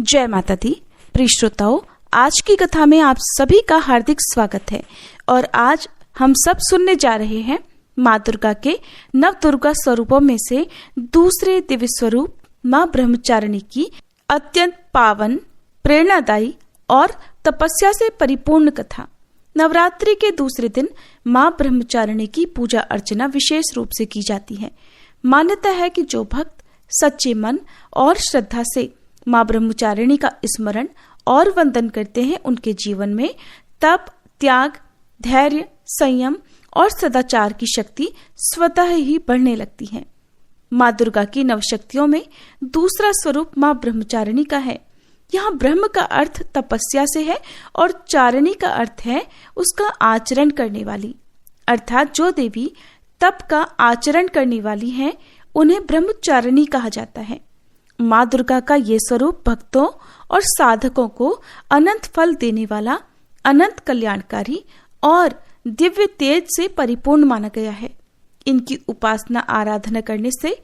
जय माता दी। प्रिय श्रोताओं, आज की कथा में आप सभी का हार्दिक स्वागत है और आज हम सब सुनने जा रहे हैं माँ दुर्गा के नव दुर्गा स्वरूपों में से दूसरे दिव्य स्वरूप माँ ब्रह्मचारिणी की अत्यंत पावन, प्रेरणादायी और तपस्या से परिपूर्ण कथा। नवरात्रि के दूसरे दिन माँ ब्रह्मचारिणी की पूजा अर्चना विशेष रूप से की जाती है। मान्यता है कि जो भक्त सच्चे मन और श्रद्धा से माँ ब्रह्मचारिणी का स्मरण और वंदन करते हैं, उनके जीवन में तप, त्याग, धैर्य, संयम और सदाचार की शक्ति स्वतः ही बढ़ने लगती है। माँ दुर्गा की नवशक्तियों में दूसरा स्वरूप माँ ब्रह्मचारिणी का है। यहाँ ब्रह्म का अर्थ तपस्या से है और चारिणी का अर्थ है उसका आचरण करने वाली, अर्थात जो देवी तप का आचरण करने वाली हैं, उन्हें ब्रह्मचारिणी कहा जाता है। माँ दुर्गा का ये स्वरूप भक्तों और साधकों को अनंत फल देने वाला, अनंत कल्याणकारी और दिव्य तेज से परिपूर्ण माना गया है। इनकी उपासना आराधना करने से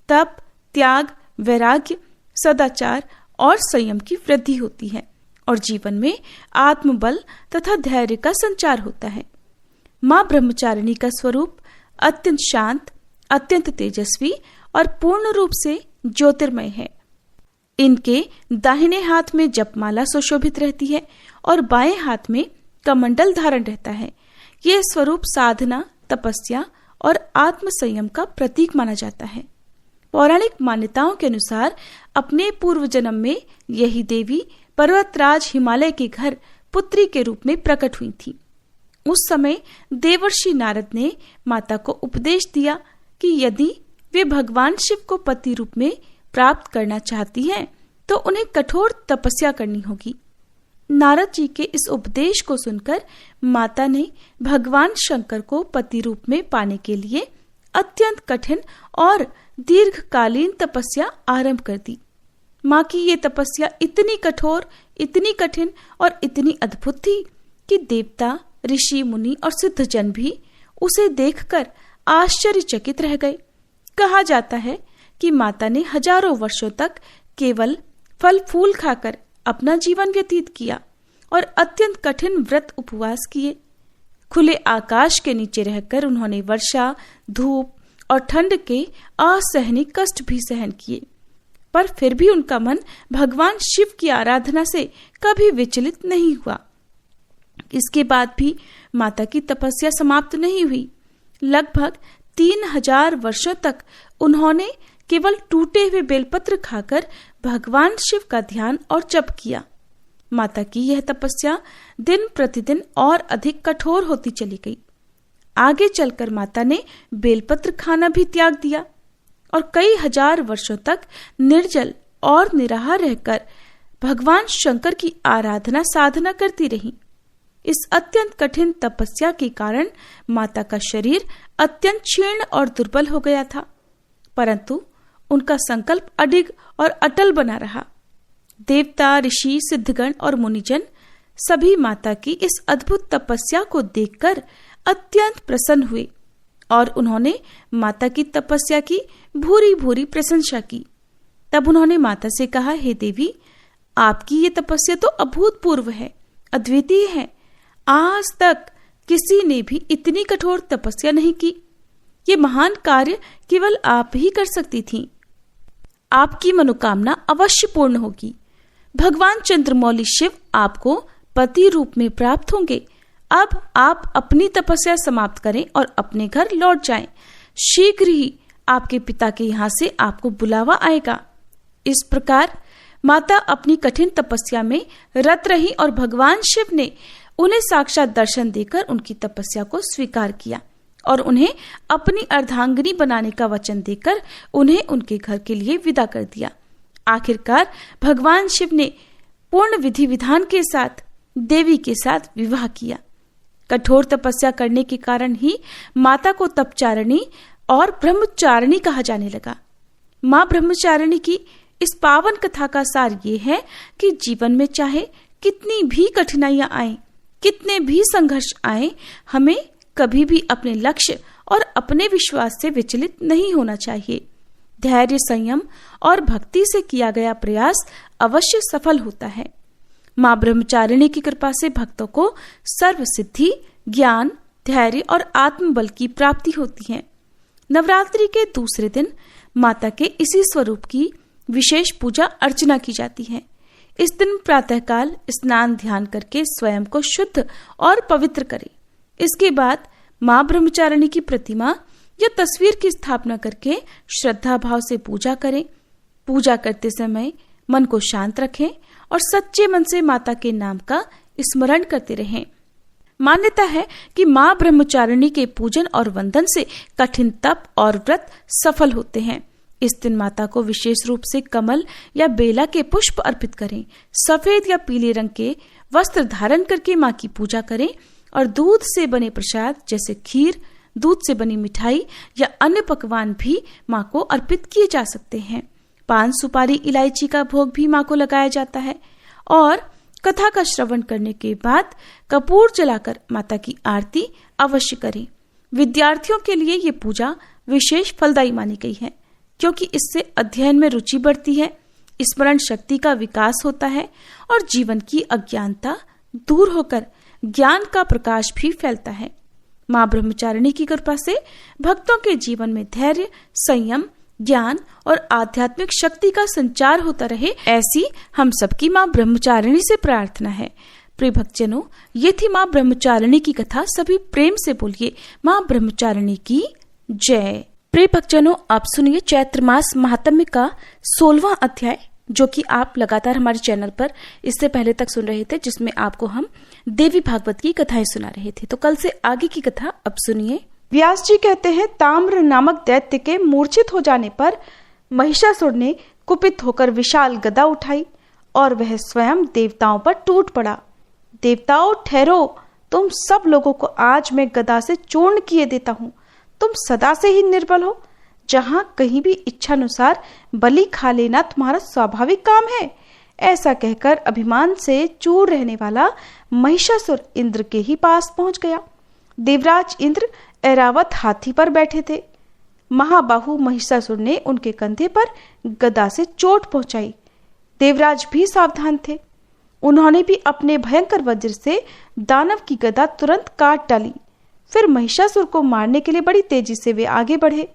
तप, त्याग, वैराग्य, सदाचार और संयम की वृद्धि होती है और जीवन में आत्मबल तथा धैर्य का संचार होता है। माँ ब्रह्मचारिणी का स्वरूप अत्यंत शांत, अत्यंत तेजस्वी और पूर्ण रूप से ज्योतिर्मय है। इनके दाहिने हाथ में जपमाला सुशोभित रहती है और बाएं हाथ में कमंडल धारण रहता है। यह स्वरूप साधना, तपस्या और आत्म संयम का प्रतीक माना जाता है। पौराणिक मान्यताओं के अनुसार अपने पूर्व जन्म में यही देवी पर्वतराज हिमालय के घर पुत्री के रूप में प्रकट हुई थी। उस समय देवर्षि नारद ने माता को उपदेश दिया कि यदि वे भगवान शिव को पति रूप में प्राप्त करना चाहती हैं, तो उन्हें कठोर तपस्या करनी होगी। नारद जी के इस उपदेश को सुनकर माता ने भगवान शंकर को पति रूप में पाने के लिए अत्यंत कठिन और दीर्घकालीन तपस्या आरंभ कर दी। माँ की ये तपस्या इतनी कठोर, इतनी कठिन और इतनी अद्भुत थी कि देवता, ऋषि, मुनि और सिद्धजन भी उसे देखकर आश्चर्यचकित रह गए। कहा जाता है कि माता ने हजारों वर्षों तक केवल फल फूल खाकर अपना जीवन व्यतीत किया और अत्यंत कठिन व्रत उपवास किए। खुले आकाश के नीचे रहकर उन्होंने वर्षा, धूप और ठंड के असहनीय कष्ट भी सहन किए, पर फिर भी उनका मन भगवान शिव की आराधना से कभी विचलित नहीं हुआ। इसके बाद भी माता की तपस्या समाप्त नहीं हुई। लगभग 3000 वर्षों तक उन्होंने केवल टूटे हुए बेलपत्र खाकर भगवान शिव का ध्यान और जप किया। माता की यह तपस्या दिन प्रतिदिन और अधिक कठोर होती चली गई। आगे चलकर माता ने बेलपत्र खाना भी त्याग दिया और कई हजार वर्षों तक निर्जल और निराहार रहकर भगवान शंकर की आराधना साधना करती रही। इस अत्यंत कठिन तपस्या के कारण माता का शरीर अत्यंत क्षीण और दुर्बल हो गया था, परंतु उनका संकल्प अडिग और अटल बना रहा। देवता, ऋषि, सिद्धगण और मुनिजन सभी माता की इस अद्भुत तपस्या को देखकर अत्यंत प्रसन्न हुए और उन्होंने माता की तपस्या की भूरी भूरी प्रशंसा की। तब उन्होंने माता से कहा, हे देवी, आपकी ये तपस्या तो अभूतपूर्व है, अद्वितीय है। आज तक किसी ने भी इतनी कठोर तपस्या नहीं की। ये महान कार्य केवल आप ही कर सकती थीं। आपकी मनोकामना अवश्य पूर्ण होगी। भगवान चंद्रमौली शिव आपको पति रूप में प्राप्त होंगे। अब आप अपनी तपस्या समाप्त करें और अपने घर लौट जाएं। शीघ्र ही आपके पिता के यहाँ से आपको बुलावा आएगा। इस प्रकार माता अपनी कठिन तपस्या में रत रही और भगवान शिव ने उन्हें साक्षात दर्शन देकर उनकी तपस्या को स्वीकार किया और उन्हें अपनी अर्धांगिनी बनाने का वचन देकर उन्हें उनके घर के लिए विदा कर दिया। आखिरकार भगवान शिव ने पूर्ण विधि विधान के साथ देवी के साथ विवाह किया। कठोर तपस्या करने के कारण ही माता को तपचारिणी और ब्रह्मचारिणी कहा जाने लगा। माँ ब्रह्मचारिणी की इस पावन कथा का सार ये है कि जीवन में चाहे कितनी भी कठिनाइयां आए, कितने भी संघर्ष आए, हमें कभी भी अपने लक्ष्य और अपने विश्वास से विचलित नहीं होना चाहिए। धैर्य, संयम और भक्ति से किया गया प्रयास अवश्य सफल होता है। माँ ब्रह्मचारिणी की कृपा से भक्तों को सर्व सिद्धि, ज्ञान, धैर्य और आत्मबल की प्राप्ति होती है। नवरात्रि के दूसरे दिन माता के इसी स्वरूप की विशेष पूजा अर्चना की जाती है। इस दिन प्रातःकाल स्नान ध्यान करके स्वयं को शुद्ध और पवित्र करें। इसके बाद माँ ब्रह्मचारिणी की प्रतिमा या तस्वीर की स्थापना करके श्रद्धा भाव से पूजा करें। पूजा करते समय मन को शांत रखें और सच्चे मन से माता के नाम का स्मरण करते रहें। मान्यता है कि माँ ब्रह्मचारिणी के पूजन और वंदन से कठिन तप और व्रत सफल होते हैं। इस दिन माता को विशेष रूप से कमल या बेला के पुष्प अर्पित करें। सफेद या पीले रंग के वस्त्र धारण करके माँ की पूजा करें और दूध से बने प्रसाद जैसे खीर, दूध से बनी मिठाई या अन्य पकवान भी माँ को अर्पित किए जा सकते हैं। पान, सुपारी, इलायची का भोग भी माँ को लगाया जाता है और कथा का श्रवण करने के बाद कपूर जलाकर माता की आरती अवश्य करें। विद्यार्थियों के लिए ये पूजा विशेष फलदायी मानी गई है, क्योंकि इससे अध्ययन में रुचि बढ़ती है, स्मरण शक्ति का विकास होता है और जीवन की अज्ञानता दूर होकर ज्ञान का प्रकाश भी फैलता है। माँ ब्रह्मचारिणी की कृपा से भक्तों के जीवन में धैर्य, संयम, ज्ञान और आध्यात्मिक शक्ति का संचार होता रहे, ऐसी हम सबकी माँ ब्रह्मचारिणी से प्रार्थना है। प्रिय भक्तजनों, ये थी माँ ब्रह्मचारिणी की कथा। सभी प्रेम से बोलिए माँ ब्रह्मचारिणी की जय। प्रिय भक्तजनों, आप सुनिए चैत्र मास महात्म्य का 16वां अध्याय, जो कि आप लगातार हमारे चैनल पर इससे पहले तक सुन रहे थे, जिसमें आपको हम देवी भागवत की कथाएं सुना रहे थे। तो कल से आगे की कथा अब सुनिए। व्यास जी कहते हैं, ताम्र नामक दैत्य के मूर्छित हो जाने पर महिषासुर ने कुपित होकर विशाल गदा उठाई और वह स्वयं देवताओं पर टूट पड़ा। देवताओं, ठहरो, तुम सब लोगों को आज मैं गदा से चूर्ण किए देता हूँ। तुम सदा से ही निर्बल हो, जहां कहीं भी इच्छानुसार बलि खा लेना तुम्हारा स्वाभाविक काम है। ऐसा कहकर अभिमान से चूर रहने वाला महिषासुर इंद्र के ही पास पहुंच गया। देवराज इंद्र ऐरावत हाथी पर बैठे थे। महाबाहु महिषासुर ने उनके कंधे पर गदा से चोट पहुंचाई। देवराज भी सावधान थे। उन्होंने भी अपने भयंकर वज्र से दानव की गदा तुरंत काट डाली। फिर महिषासुर को मारने के लिए बड़ी तेजी से वे आगे बढ़े।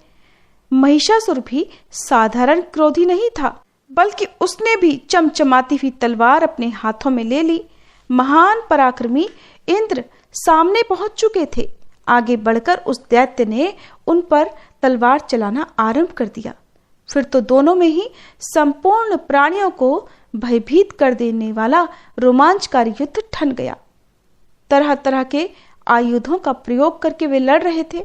महिषासुर भी साधारण क्रोधी नहीं था, बल्कि उसने भी चमचमाती हुई तलवार अपने हाथों में ले ली। महान पराक्रमी इंद्र सामने पहुंच चुके थे। आगे बढ़कर उस दैत्य ने उन पर तलवार चलाना आरंभ कर दिया। फिर तो दोनों में ही संपूर्ण प्राणियों को भयभीत कर देने वाला रोमांचकारी युद्ध ठन गया। तरह तरह के आयुधों का प्रयोग करके वे लड़ रहे थे।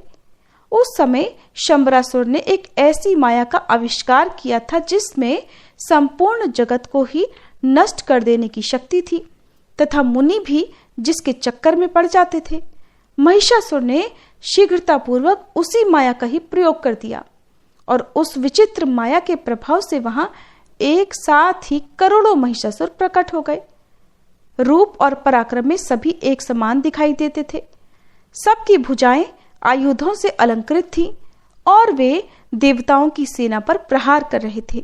उस समय शंबरासुर ने एक ऐसी माया का आविष्कार किया था जिसमें संपूर्ण जगत को ही नष्ट कर देने की शक्ति थी, तथा मुनि भी जिसके चक्कर में पड़ जाते थे। महिषासुर ने शीघ्रतापूर्वक उसी माया का ही प्रयोग कर दिया और उस विचित्र माया के प्रभाव से वहां एक साथ ही करोड़ों महिषासुर प्रकट हो गए। रूप और पराक्रम में सभी एक समान दिखाई देते थे। सबकी भुजाएं आयुधों से अलंकृत थीं और वे देवताओं की सेना पर प्रहार कर रहे थे।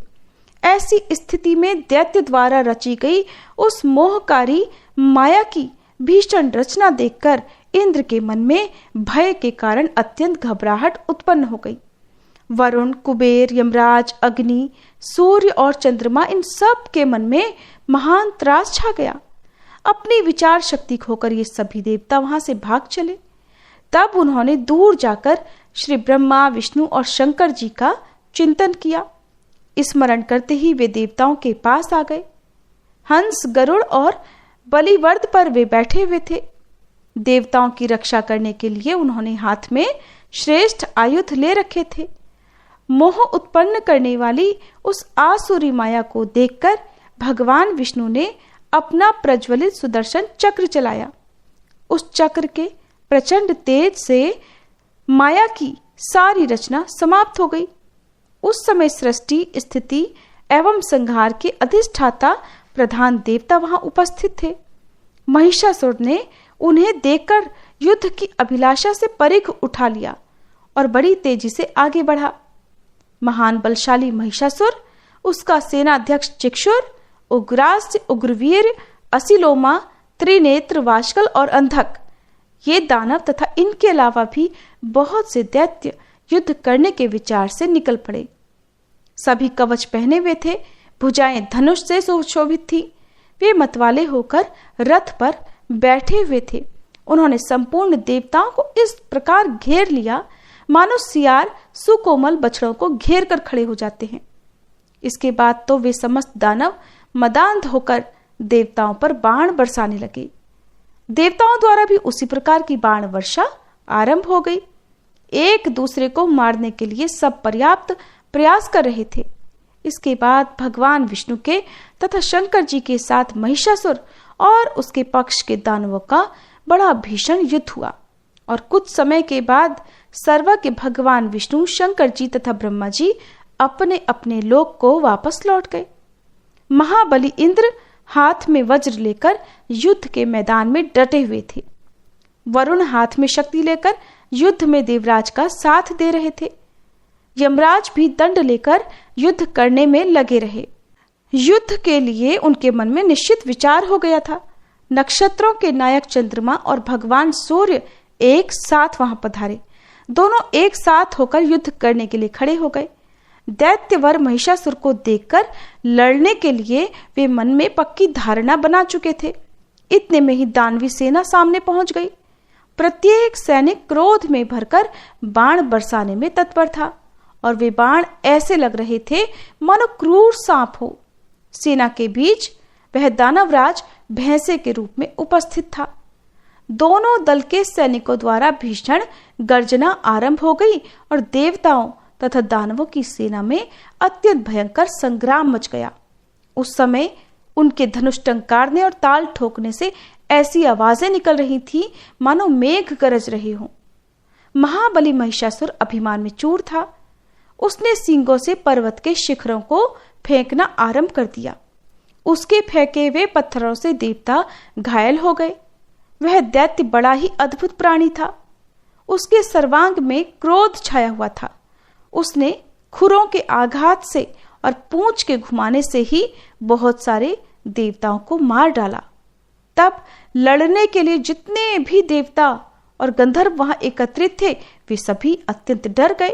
ऐसी स्थिति में दैत्य द्वारा रची गई उस मोहकारी माया की भीषण रचना देखकर इंद्र के मन में भय के कारण अत्यंत घबराहट उत्पन्न हो गई। वरुण, कुबेर, यमराज, अग्नि, सूर्य और चंद्रमा, इन सब के मन में महान त्रास छा गया। अपनी विचार शक्ति खोकर ये सभी देवता वहां से भाग चले। तब उन्होंने दूर जाकर श्री ब्रह्मा, विष्णु और शंकर जी का चिंतन किया। स्मरण करते ही वे देवताओं के पास आ गए। हंस, गरुड़ और बलिवर्द पर वे बैठे हुए थे। देवताओं की रक्षा करने के लिए उन्होंने हाथ में श्रेष्ठ आयुध ले रखे थे। मोह उत्पन्न करने वाली उस आसुरी माया को देखकर भगवान विष्णु ने अपना प्रज्वलित सुदर्शन चक्र चलाया। उस चक्र के प्रचंड तेज से माया की सारी रचना समाप्त हो गई। उस समय सृष्टि, स्थिति एवं संहार के अधिष्ठाता प्रधान देवता वहां उपस्थित थे। महिषासुर ने उन्हें देखकर युद्ध की अभिलाषा से परिघ उठा लिया और बड़ी तेजी से आगे बढ़ा। महान बलशाली महिषासुर, उसका सेनाध्यक्ष चिक्षुर, उग्रास्य, उग्रवीर, असिलोमा, त्रिनेत्र, वाशकल और अंधक, ये दानव तथा इनके अलावा भी बहुत से दैत्य युद्ध करने के विचार से निकल पड़े। सभी कवच पहने हुए थे, भुजाएं धनुष से सुशोभित थी। वे मतवाले होकर रथ पर बैठे हुए थे। उन्होंने संपूर्ण देवताओं को इस प्रकार घेर लिया मानो सियार सुकोमल बछड़ों को घेर कर खड़े हो जाते हैं। इसके बाद तो वे समस्त दानव मदांध होकर देवताओं पर बाण बरसाने लगे। देवताओं द्वारा भी उसी प्रकार की बाण वर्षा आरंभ हो गई। एक दूसरे को मारने के लिए सब पर्याप्त प्रयास कर रहे थे। इसके बाद भगवान विष्णु के तथा शंकर जी के साथ महिषासुर और उसके पक्ष के दानवों का बड़ा भीषण युद्ध हुआ और कुछ समय के बाद सर्व के भगवान विष्णु, शंकर जी तथा ब्रह्मा जी अपने अपने लोक को वापस लौट गए। महाबली इंद्र हाथ में वज्र लेकर युद्ध के मैदान में डटे हुए थे। वरुण हाथ में शक्ति लेकर युद्ध में देवराज का साथ दे रहे थे। यमराज भी दंड लेकर युद्ध करने में लगे रहे। युद्ध के लिए उनके मन में निश्चित विचार हो गया था। नक्षत्रों के नायक चंद्रमा और भगवान सूर्य एक साथ वहां पधारे। दोनों एक साथ होकर युद्ध करने के लिए खड़े हो गए। दैत्यवर महिषासुर को देखकर लड़ने के लिए वे मन में पक्की धारणा बना चुके थे। इतने में ही दानवी सेना सामने पहुंच गई। प्रत्येक सैनिक क्रोध में भरकर बाण बरसाने में तत्पर था और वे बाण ऐसे लग रहे थे मानो क्रूर सांप हो। सेना के बीच वह दानवराज भैंसे के रूप में उपस्थित था। दोनों दल के सैनिकों द्वारा भीषण गर्जना आरंभ हो गई और देवताओं तथा दानवों की सेना में अत्यंत भयंकर संग्राम मच गया। उस समय उनके धनुष टंकारने और ताल ठोकने से ऐसी आवाजें निकल रही थी मानो मेघ गरज रहे हों। महाबली महिषासुर अभिमान में चूर था। उसने सींगों से पर्वत के शिखरों को फेंकना आरंभ कर दिया। उसके फेंके हुए पत्थरों से देवता घायल हो गए। वह दैत्य बड़ा ही अद्भुत प्राणी था। उसके सर्वांग में क्रोध छाया हुआ था। उसने खुरों के आघात से और पूंछ के घुमाने से ही बहुत सारे देवताओं को मार डाला। तब लड़ने के लिए जितने भी देवता और गंधर्व वहां एकत्रित थे वे सभी अत्यंत डर गए।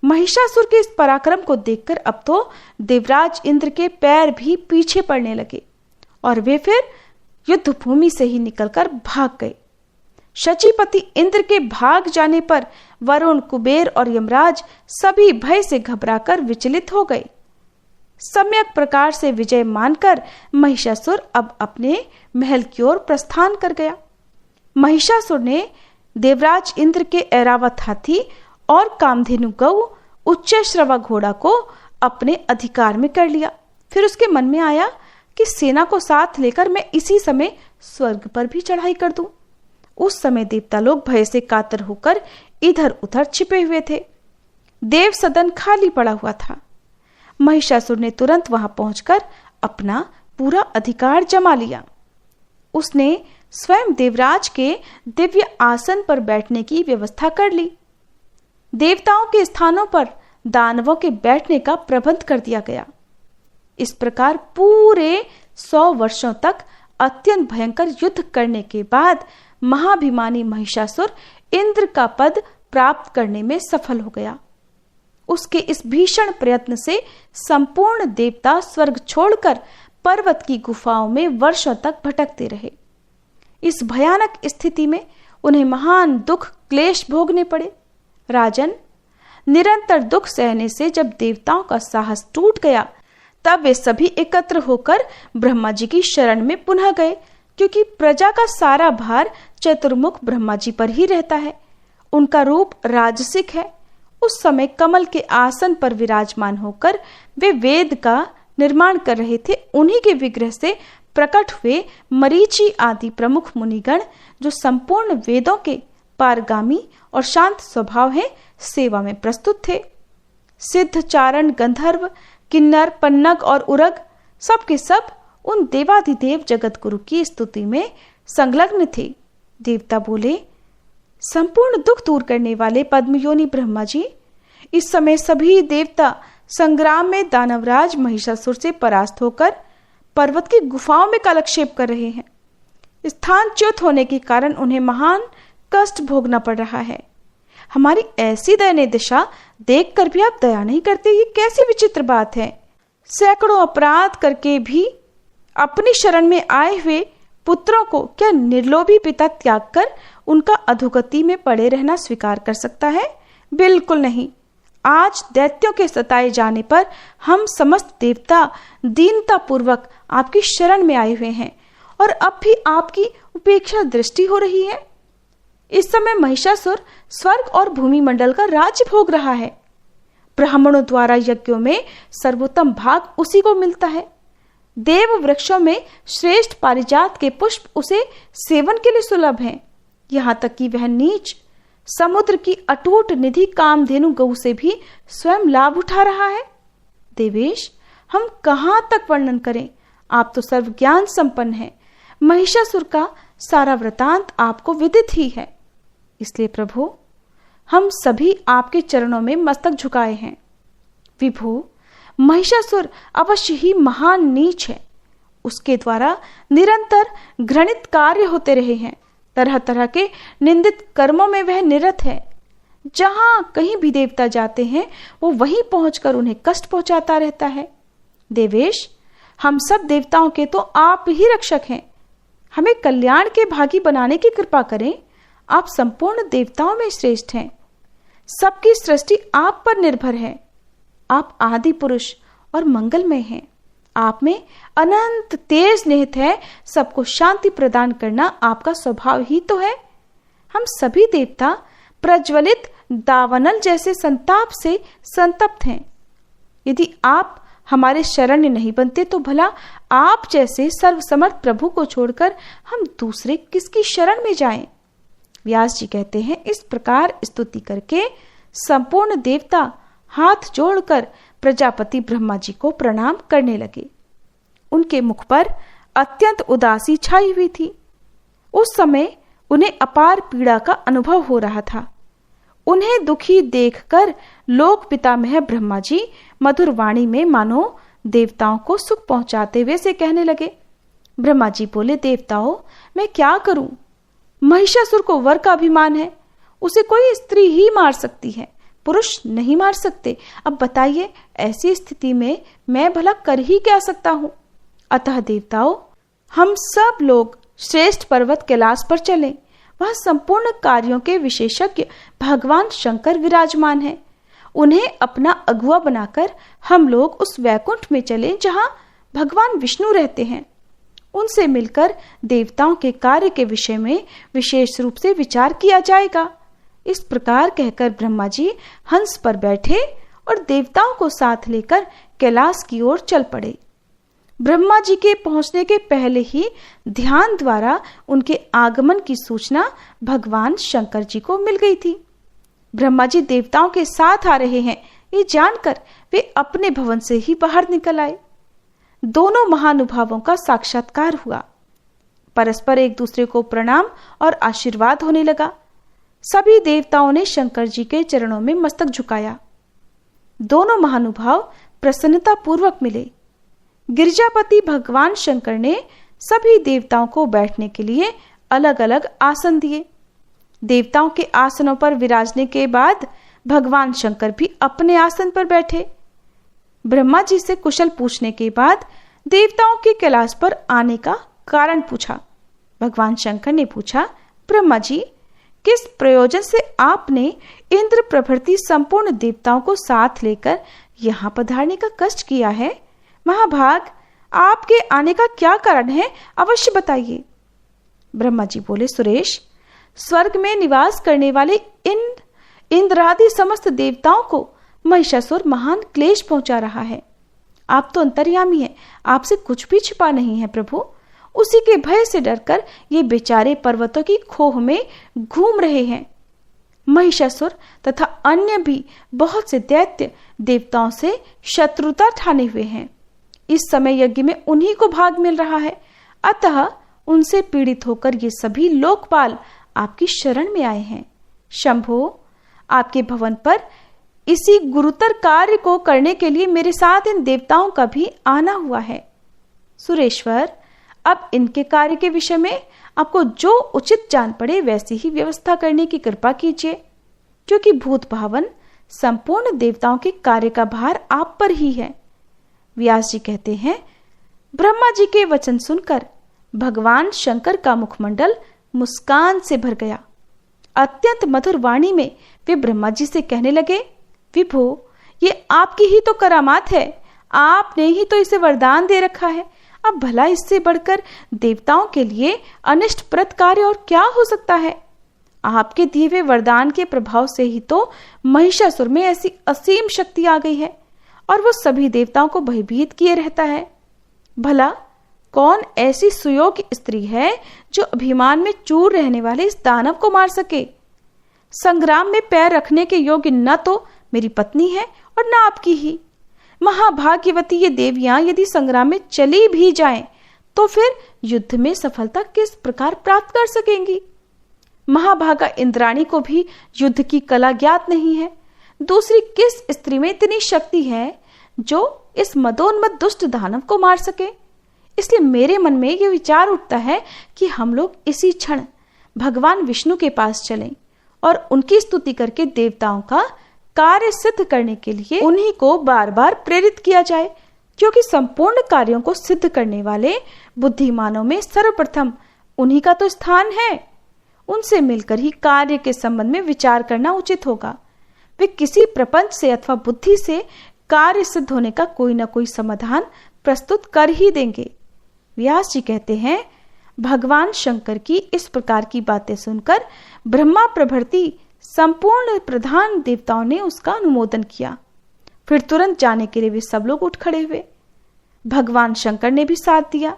महिषासुर के इस पराक्रम को देखकर अब तो देवराज इंद्र के पैर भी पीछे पड़ने लगे और वे फिर युद्ध भूमि से ही निकलकर भाग गए। शचीपति इंद्र के भाग जाने पर वरुण, कुबेर और यमराज सभी भय से घबराकर विचलित हो गए। सम्यक प्रकार से विजय मानकर महिषासुर अब अपने महल की ओर प्रस्थान कर गया। महिषासुर ने देवराज इंद्र के ऐरावत हाथी और कामधेनु गऊ, उच्च श्रवा घोड़ा को अपने अधिकार में कर लिया। फिर उसके मन में आया कि सेना को साथ लेकर मैं इसी समय स्वर्ग पर भी चढ़ाई कर दूं। उस समय देवता लोग भय से कातर होकर इधर उधर छिपे हुए थे। देव सदन खाली पड़ा हुआ था। महिषासुर ने तुरंत वहां पहुंचकर अपना पूरा अधिकार जमा लिया। उसने स्वयं देवराज के दिव्य आसन पर बैठने की व्यवस्था कर ली। देवताओं के स्थानों पर दानवों के बैठने का प्रबंध कर दिया गया। इस प्रकार पूरे 100 वर्षों तक अत्यंत भयंकर युद्ध करने के बाद महाभिमानी महिषासुर इंद्र का पद प्राप्त करने में सफल हो गया। उसके इस भीषण प्रयत्न से संपूर्ण देवता स्वर्ग छोड़कर पर्वत की गुफाओं में वर्षों तक भटकते रहे। इस भयानक स्थिति में उन्हें महान दुख क्लेश भोगने पड़े। राजन, निरंतर दुख सहने से जब देवताओं का साहस टूट गया तब वे सभी एकत्र होकर ब्रह्मा जी की शरण में पुनः गए, क्योंकि प्रजा का सारा भार चतुर्मुख ब्रह्मा जी पर ही रहता है। उनका रूप राजसिक है। उस समय कमल के आसन पर विराजमान होकर वे वेद का निर्माण कर रहे थे। उन्हीं के विग्रह से प्रकट हुए मरीचि आदि प्रमुख मुनिगण, जो संपूर्ण वेदों के पारगामी और शांत स्वभाव हैं, सेवा में प्रस्तुत थे। सिद्ध, चारण, गंधर्व, किन्नर, पन्नग और उरग सब के सब उन देवाधिदेव जगत गुरु की स्तुति में संलग्न थे। देवता बोले, संपूर्ण दुख दूर करने वाले पद्मयोनि ब्रह्मा जी, इस समय सभी देवता संग्राम में दानवराज महिषासुर से परास्त होकर पर्वत की गुफाओं में कालक्षेप कर रहे हैं। स्थानच्युत होने के कारण उन्हें महान कष्ट भोगना पड़ रहा है। हमारी ऐसी दयनीय दशा देखकर भी आप दया नहीं करते, ये कैसी विचित्र बात है। सैकड़ों अपराध करके भी अपनी शरण में आए हुए पुत्रों को क्या निर्लोभी पिता त्याग कर उनका अधोगति में पड़े रहना स्वीकार कर सकता है? बिल्कुल नहीं। आज दैत्यों के सताए जाने पर हम समस्त देवता दीनता पूर्वक आपकी शरण में आए हुए हैं और अब भी आपकी उपेक्षा दृष्टि हो रही है। इस समय महिषासुर स्वर्ग और भूमि मंडल का राज्य भोग रहा है। ब्राह्मणों द्वारा यज्ञों में सर्वोत्तम भाग उसी को मिलता है। देव वृक्षों में श्रेष्ठ पारिजात के पुष्प उसे सेवन के लिए सुलभ हैं। यहाँ तक कि वह नीच समुद्र की अटूट निधि कामधेनु गऊ से भी स्वयं लाभ उठा रहा है। देवेश, हम कहाँ तक वर्णन करें, आप तो सर्व ज्ञान संपन्न हैं। महिषासुर का सारा वृतांत आपको विदित ही है। इसलिए प्रभु, हम सभी आपके चरणों में मस्तक झुकाए हैं। विभो, महिषासुर अवश्य ही महान नीच है। उसके द्वारा निरंतर घृणित कार्य होते रहे हैं। तरह तरह के निंदित कर्मों में वह निरत है। जहां कहीं भी देवता जाते हैं वो वहीं पहुंचकर उन्हें कष्ट पहुंचाता रहता है। देवेश, हम सब देवताओं के तो आप ही रक्षक हैं। हमें कल्याण के भागी बनाने की कृपा करें। आप संपूर्ण देवताओं में श्रेष्ठ हैं। सबकी सृष्टि आप पर निर्भर है। आप आदि पुरुष और मंगलमय हैं। आप में अनंत तेज निहित है। सबको शांति प्रदान करना आपका स्वभाव ही तो है। हम सभी देवता प्रज्वलित दावानल जैसे संताप से संतप्त हैं। यदि आप हमारे शरण नहीं बनते तो भला आप जैसे सर्वसमर्थ प्रभु को छोड़कर हम दूसरे किसकी शरण में जाएं? व्यास जी कहते हैं, इस प्रकार स्तुति करके संपूर्ण देवता हाथ जोड़कर प्रजापति ब्रह्मा जी को प्रणाम करने लगे। उनके मुख पर अत्यंत उदासी छाई हुई थी। उस समय उन्हें अपार पीड़ा का अनुभव हो रहा था। उन्हें दुखी देखकर लोक पितामह ब्रह्मा जी मधुर वाणी में मानो देवताओं को सुख पहुंचाते हुए से कहने लगे। ब्रह्मा जी बोले, देवताओं, मैं क्या करूं? महिषासुर को वर का अभिमान है। उसे कोई स्त्री ही मार सकती है, पुरुष नहीं मार सकते। अब बताइए, ऐसी स्थिति में मैं भला कर ही क्या सकता हूं? अतः देवताओं, हम सब लोग श्रेष्ठ पर्वत कैलाश पर चलें। वह संपूर्ण कार्यों के विशेषज्ञ भगवान शंकर विराजमान हैं। उन्हें अपना अगुआ बनाकर हम लोग उस वैकुंठ में चलें जहां भगवान विष्णु रहते हैं। उनसे मिलकर देवताओं के कार्य के विषय में विशेष रूप से विचार किया जाएगा। इस प्रकार कहकर ब्रह्मा जी हंस पर बैठे और देवताओं को साथ लेकर कैलाश की ओर चल पड़े। ब्रह्मा जी के पहुंचने के पहले ही ध्यान द्वारा उनके आगमन की सूचना भगवान शंकर जी को मिल गई थी। ब्रह्मा जी देवताओं के साथ आ रहे हैं ये जानकर वे अपने भवन से ही बाहर निकल आए। दोनों महानुभावों का साक्षात्कार हुआ। परस्पर एक दूसरे को प्रणाम और आशीर्वाद होने लगा। सभी देवताओं ने शंकर जी के चरणों में मस्तक झुकाया। दोनों महानुभाव प्रसन्नता पूर्वक मिले। गिरिजापति भगवान शंकर ने सभी देवताओं को बैठने के लिए अलग अलग आसन दिए। देवताओं के आसनों पर विराजने के बाद भगवान शंकर भी अपने आसन पर बैठे। ब्रह्मा जी से कुशल पूछने के बाद देवताओं के कैलाश पर आने का कारण पूछा। भगवान शंकर ने पूछा, ब्रह्मा जी, किस प्रयोजन से आपने इंद्र प्रभृति संपूर्ण देवताओं को साथ लेकर यहाँ पधारने का कष्ट किया है? महाभाग, आपके आने का क्या कारण है, अवश्य बताइए। ब्रह्मा जी बोले, सुरेश, स्वर्ग में निवास करने वाले इंद्रादि समस्त देवताओं को महिषासुर महान क्लेश पहुंचा रहा है। आप तो अंतर्यामी हैं, आपसे कुछ भी छिपा नहीं है प्रभु। उसी के भय से डरकर ये बेचारे पर्वतों की खोह में घूम रहे हैं। महिषासुर तथा अन्य भी बहुत से दैत्य देवताओं से शत्रुता ठाने हुए हैं। इस समय यज्ञ में उन्हीं को भाग मिल रहा है। अतः उनसे पीड़ित होकर ये सभी लोकपाल आपकी शरण में आए हैं। शंभो, आपके भवन पर इसी गुरुतर कार्य को करने के लिए मेरे साथ इन देवताओं का भी आना हुआ है। सुरेश्वर, अब इनके कार्य के विषय में आपको जो उचित जान पड़े वैसी ही व्यवस्था करने की कृपा कीजिए, क्योंकि भूत भावन संपूर्ण देवताओं के कार्य का भार आप पर ही है। व्यास जी कहते हैं, ब्रह्मा जी के वचन सुनकर भगवान शंकर का मुखमंडल मुस्कान से भर गया। अत्यंत मधुर वाणी में वे ब्रह्मा जी से कहने लगे, विभो, ये आपकी ही तो करामात है, आपने ही तो इसे वरदान दे रखा है। अब भला इससे बढ़कर देवताओं के लिए अनिष्टप्रद कार्य और क्या हो सकता है। आपके दिए हुए वरदान के प्रभाव से ही तो महिषासुर में ऐसी असीम शक्ति आ गई है और वो सभी देवताओं को भयभीत किए रहता है। भला कौन ऐसी सुयोग्य स्त्री है जो अभिमान में चूर रहने वाले इस दानव को मार सके। संग्राम में पैर रखने के योग्य न तो मेरी पत्नी है और न आपकी ही। महाभाग्यवती ये देवियां यदि संग्राम में चली भी जाएं, तो फिर युद्ध में सफलता किस प्रकार प्राप्त कर सकेंगी। महाभागा इंद्राणी को भी युद्ध की कला ज्ञात नहीं है। दूसरी किस स्त्री में इतनी शक्ति है जो इस मदोन्मत्त दुष्ट दानव को मार सके। इसलिए मेरे मन में यह विचार उठता है कि हम लोग इसी क्षण भगवान विष्णु के पास चलें और उनकी स्तुति करके देवताओं का कार्य सिद्ध करने के लिए उन्हीं को बार बार प्रेरित किया जाए, क्योंकि संपूर्ण कार्यों को सिद्ध करने वाले बुद्धिमानों में सर्वप्रथम उन्हीं का तो स्थान है। उनसे मिलकर ही कार्य के संबंध में विचार करना उचित होगा। वे किसी प्रपंच से अथवा बुद्धि से कार्य सिद्ध होने का कोई न कोई समाधान प्रस्तुत कर ही देंगे। व्यास जी कहते हैं, भगवान शंकर की इस प्रकार की बातें सुनकर ब्रह्मा प्रभृति संपूर्ण प्रधान देवताओं ने उसका अनुमोदन किया। फिर तुरंत जाने के लिए वे सब लोग उठ खड़े हुए। भगवान शंकर ने भी साथ दिया।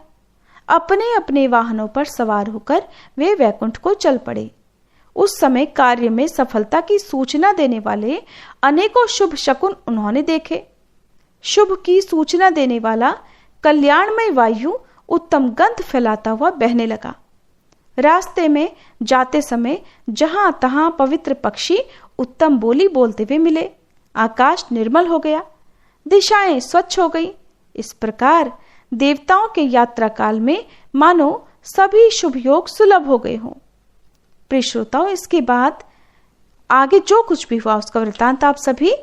अपने अपने वाहनों पर सवार होकर वे वैकुंठ को चल पड़े। उस समय कार्य में सफलता की सूचना देने वाले अनेकों शुभ शकुन उन्होंने देखे। शुभ की सूचना देने वाला कल्याणमय वायु उत्तम गंध फैलाता हुआ बहने लगा। रास्ते में जाते समय जहां तहां पवित्र पक्षी उत्तम बोली बोलते हुए मिले। आकाश निर्मल हो गया, दिशाएं स्वच्छ हो गई। इस प्रकार देवताओं के यात्रा काल में मानो सभी शुभ योग सुलभ हो गए हों। प्रिय श्रोताओं, इसके बाद आगे जो कुछ भी हुआ उसका वृत्तांत आप सभी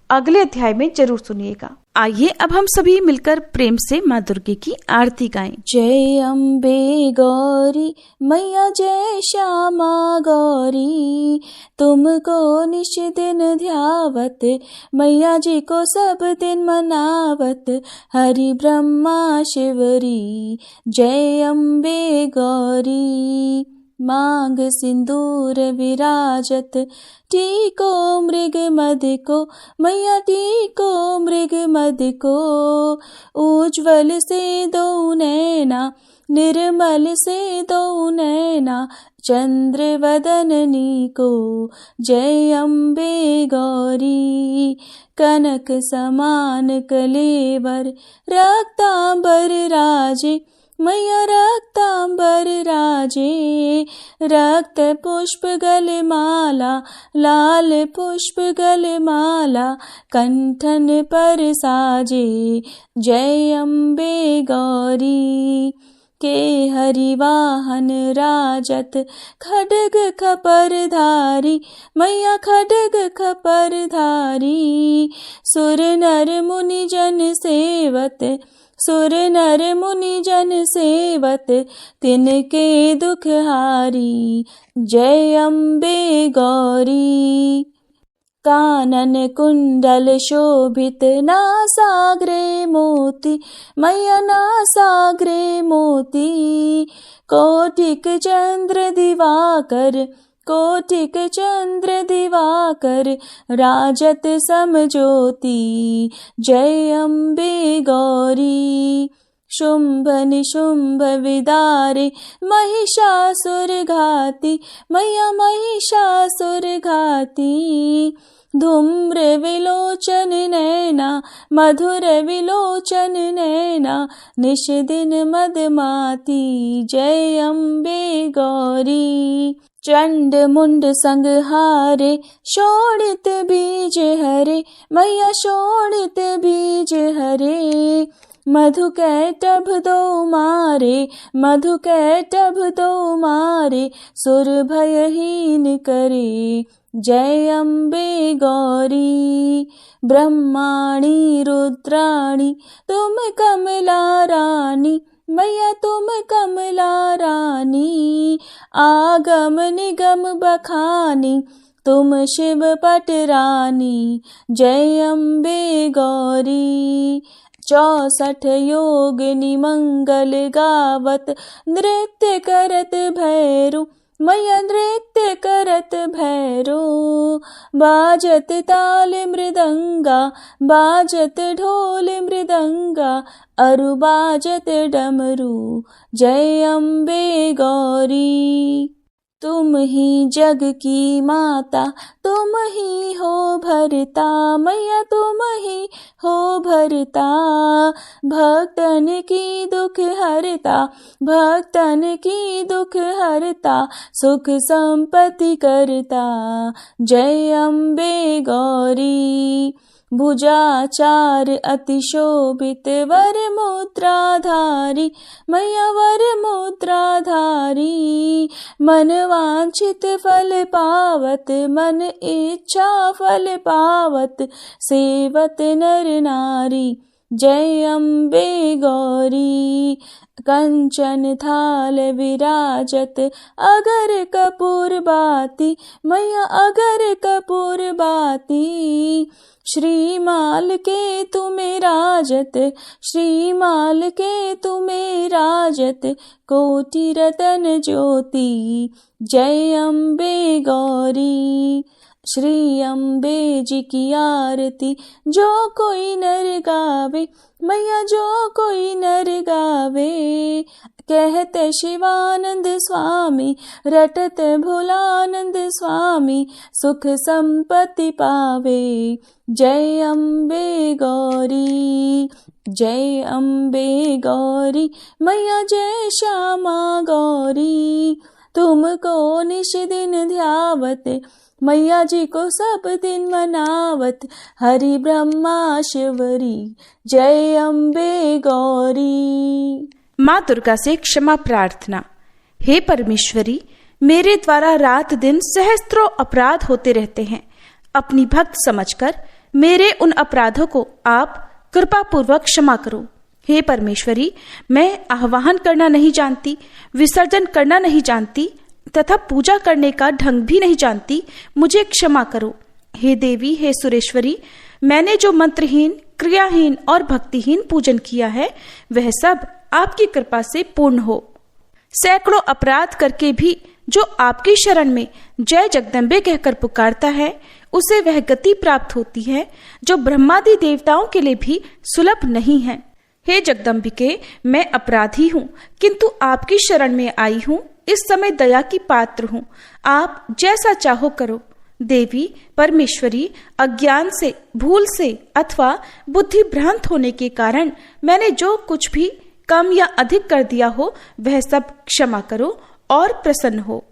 अगले अध्याय में जरूर सुनिएगा। आइए अब हम सभी मिलकर प्रेम से माँ दुर्गे की आरती गाएं। जय अम्बे गौरी मैया, जय श्यामा गौरी, तुमको निश दिन ध्यावत, मैया जी को सब दिन मनावत, हरि ब्रह्मा शिवरी। जय अम्बे गौरी, मांग सिंदूर विराजत, टीको मृग मद को, मैया टीको मृग मद को, उज्ज्वल से दो नैना, निर्मल से दो नैना, चंद्र वदननी को। जय अम्बे गौरी, कनक समान कलेवर, रक्तांबर राजे, मैया रक्तांबर राजे, रक्त पुष्प गलमाला, लाल पुष्प गलमाला, कंठन पर साजे। जय अम्बे गौरी, के हरिवाहन राजत, खड्ग खपर धारी, मैया खड्ग खपर धारी, सुर नर मुनि जन सेवत, सुर नर मुनि जन सेवत, तिनके दुख हारी। जय अम्बे गौरी, कानन कुंडल शोभित, नासाग्रे मोती, मैया नासाग्रे मोती, कोटिक चंद्र दिवाकर, कोटिक चंद्र दिवाकर, राजत समज्योति। जय अम्बे गौरी, शुंभ निशुंभ विदारे, महिषासुर घाती, मैया महिषासुर घाती, धूम्र विलोचन नैना, मधुर विलोचन नैना, निश दिन मदमाती। जय अम्बे गौरी, चंड मुंड संहारे, शोणित बीज हरे, मैया शोणित बीज हरे। मधु कैटभ दो मारे, मधु कैटभ दो मारे, सुर भयहीन करे, जय अम्बे गौरी। ब्रह्माणी रुद्राणी तुम कमला रानी, मैया तुम कमला रानी। आगम निगम बखानी तुम शिव पट रानी, जय अम्बे गौरी। 64 योगिनी मंगल गावत, नृत्य करत भैरू, मैया नृत्य करत भैरो। बाजत ताल मृदंगा, बाजत ढोल मृदंगा, अरु बाजत डमरू, जय अम्बे गौरी। तुम ही जग की माता, तुम ही हो भरता, मैया तुम ही हो भरता। भक्तन की दुख हरता, भक्तन की दुख हरता, सुख संपत्ति करता, जय अम्बे गौरी। भुजाचार अति शोभित वर मुद्राधारी, मैया वर मुद्राधारी। मन वांछित फल पावत, मन इच्छा फल पावत, सेवत नर नारी, जय अम्बे गौरी। कंचन थाल विराजत, अगर कपूर बाती, मैया अगर कपूर बाती। श्रीमाल के तुम्हें राजत, श्रीमाल के तुम्हें राजत, कोटि रतन ज्योति, जय अम्बे गौरी। श्री अम्बे जी की आरती जो कोई नर गावे, मैया जो कोई नर गावे। कहते शिवानंद स्वामी, रटत भोलानंद स्वामी, सुख संपत्ति पावे, जय अम्बे गौरी। जय अम्बे गौरी, मैया जय श्यामा गौरी। तुमको निश दिन ध्यावत, मैया जी को सब दिन मनावत, हरि ब्रह्मा शिवरी, जय अम्बे गौरी। माँ दुर्गा से क्षमा प्रार्थना। हे परमेश्वरी, मेरे द्वारा रात दिन सहस्त्रों अपराध होते रहते हैं। अपनी भक्त समझकर मेरे उन अपराधों को आप कृपा पूर्वक क्षमा करो। हे परमेश्वरी, मैं आह्वान करना नहीं जानती, विसर्जन करना नहीं जानती तथा पूजा करने का ढंग भी नहीं जानती, मुझे क्षमा करो। हे देवी, हे सुरेश्वरी, मैंने जो मंत्रहीन, क्रियाहीन और भक्तिहीन पूजन किया है वह सब आपकी कृपा से पूर्ण हो। सैकड़ों अपराध करके भी जो आपकी शरण में जय जगदम्बे कहकर पुकारता है उसे वह गति प्राप्त होती है जो ब्रह्मादि देवताओं के लिए भी सुलभ नहीं है। हे जगदम्बिके, मैं अपराधी हूँ किंतु आपकी शरण में आई हूँ। इस समय दया की पात्र हूँ, आप जैसा चाहो करो। देवी परमेश्वरी, अज्ञान से, भूल से अथवा बुद्धि भ्रांत होने के कारण मैंने जो कुछ भी कम या अधिक कर दिया हो वह सब क्षमा करो और प्रसन्न हो।